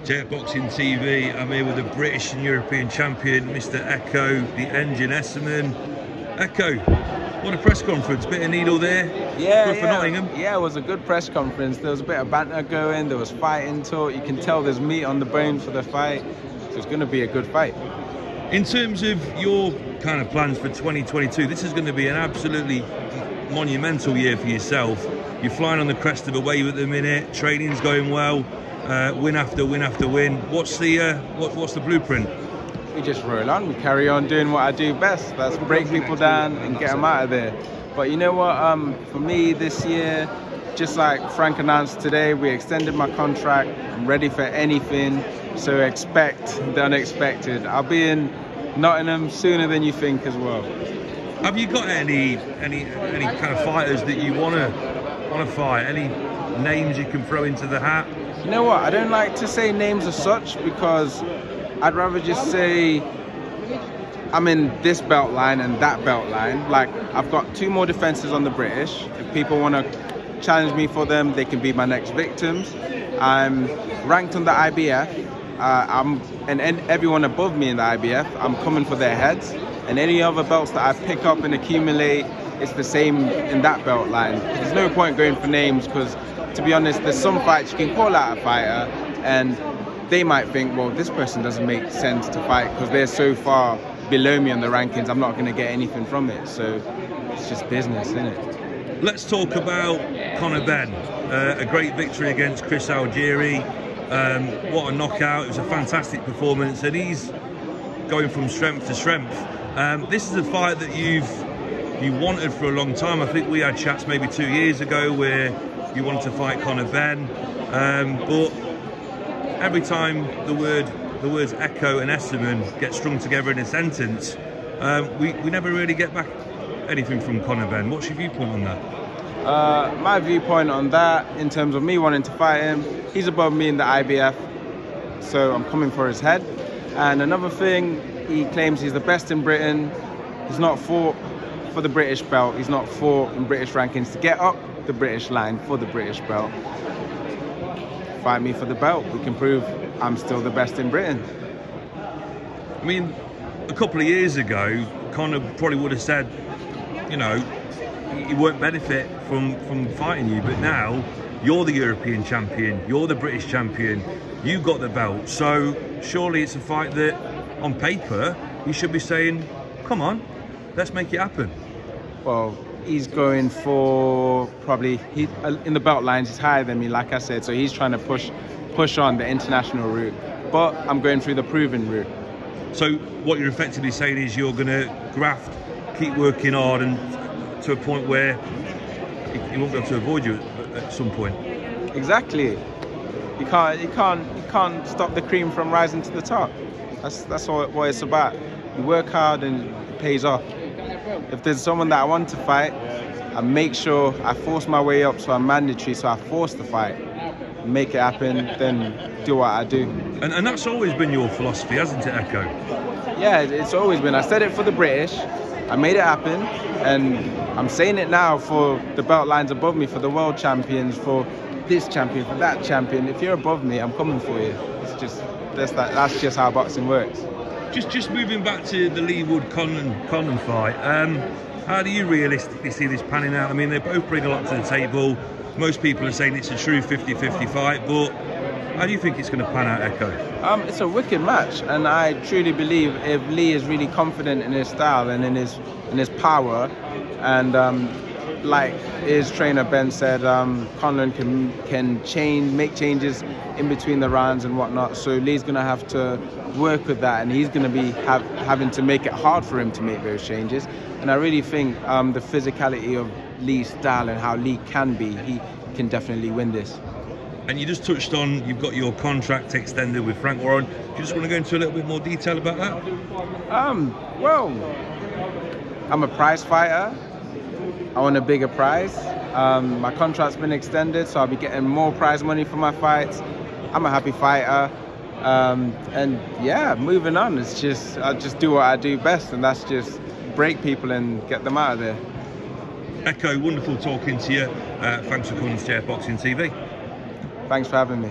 Boxing TV. I'm here with the British and European champion, Mr. Ekow, the Engine Essuman. Ekow, what a press conference, bit of needle there. Yeah, for Nottingham. Yeah, it was a good press conference. There was a bit of banter going, there was fighting talk. You can tell there's meat on the bone for the fight. So it's going to be a good fight. In terms of your kind of plans for 2022, this is going to be an absolutely monumental year for yourself. You're flying on the crest of a wave at the minute, training's going well, win after win after win. What's the blueprint? We just roll on, we carry on doing what I do best. That's break people down and get them out of there. But you know what, for me this year, just like Frank announced today, we extended my contract. I'm ready for anything, so expect the unexpected. I'll be in Nottingham sooner than you think as well. Have you got any kind of fighters that you want to fight? Any names you can throw into the hat? You know what, I don't like to say names as such because I'd rather just say I'm in this belt line and that belt line. Like, I've got 2 more defenses on the British. If people want to challenge me for them, they can be my next victims. I'm ranked on the IBF. And everyone above me in the IBF, I'm coming for their heads. And any other belts that I pick up and accumulate, it's the same in that belt line. There's no point going for names because, to be honest, there's some fights you can call out a fighter and they might think, well, this person doesn't make sense to fight because they're so far below me on the rankings, I'm not going to get anything from it. So it's just business, isn't it? Let's talk about Conor Benn. A great victory against Chris Algieri. What a knockout. It was a fantastic performance and he's going from strength to strength. This is a fight that you wanted for a long time. I think we had chats maybe 2 years ago where you wanted to fight Conor Benn, but every time the words Ekow and Essuman get strung together in a sentence, we never really get back anything from Conor Benn. What's your viewpoint on that? My viewpoint on that, in terms of me wanting to fight him, he's above me in the IBF, so I'm coming for his head. And another thing, he claims he's the best in Britain. He's not fought for the British belt. He's not fought in British rankings to get up the British line for the British belt. Fight me for the belt. We can prove I'm still the best in Britain. I mean, a couple of years ago, Conor probably would have said, you know, he won't benefit from fighting you, but now you're the European champion, you're the British champion, you got the belt, so surely it's a fight that on paper he should be saying, come on, let's make it happen. Well, he's going for probably, in the belt lines he's higher than me, like I said, so he's trying to push on the international route, but I'm going through the proven route. So what you're effectively saying is you're going to graft, keep working hard, and to a point where he won't be able to avoid you at some point. Exactly. You can't stop the cream from rising to the top. That's what it's about. You work hard and it pays off. If there's someone that I want to fight, I make sure I force my way up, so I'm mandatory, so I force the fight. Make it happen, then do what I do. And that's always been your philosophy, hasn't it, Ekow? Yeah, it's always been. I said it for the British, I made it happen, and I'm saying it now for the belt lines above me, for the world champions, for this champion, for that champion. If you're above me, I'm coming for you. It's just, that's just how boxing works. Just moving back to the Leigh Wood-Conor fight, how do you realistically see this panning out? I mean, they both bring a lot to the table. Most people are saying it's a true 50-50 fight, but how do you think it's going to pan out, Ekow? It's a wicked match, and I truly believe if Leigh is really confident in his style and in his power, and like his trainer Ben said, Conor can make changes in between the rounds and whatnot. So Leigh's going to have to work with that, and he's going to be having to make it hard for him to make those changes. And I really think the physicality of Leigh's style and how Leigh can be, he can definitely win this. And you just touched on, you've got your contract extended with Frank Warren. Do you just want to go into a little bit more detail about that? Well, I'm a prize fighter. I want a bigger prize. My contract's been extended, so I'll be getting more prize money for my fights. I'm a happy fighter. And yeah, moving on. It's just, I just do what I do best, and that's just break people and get them out of there. Ekow, wonderful talking to you. Thanks for coming to Boxing TV. Thanks for having me.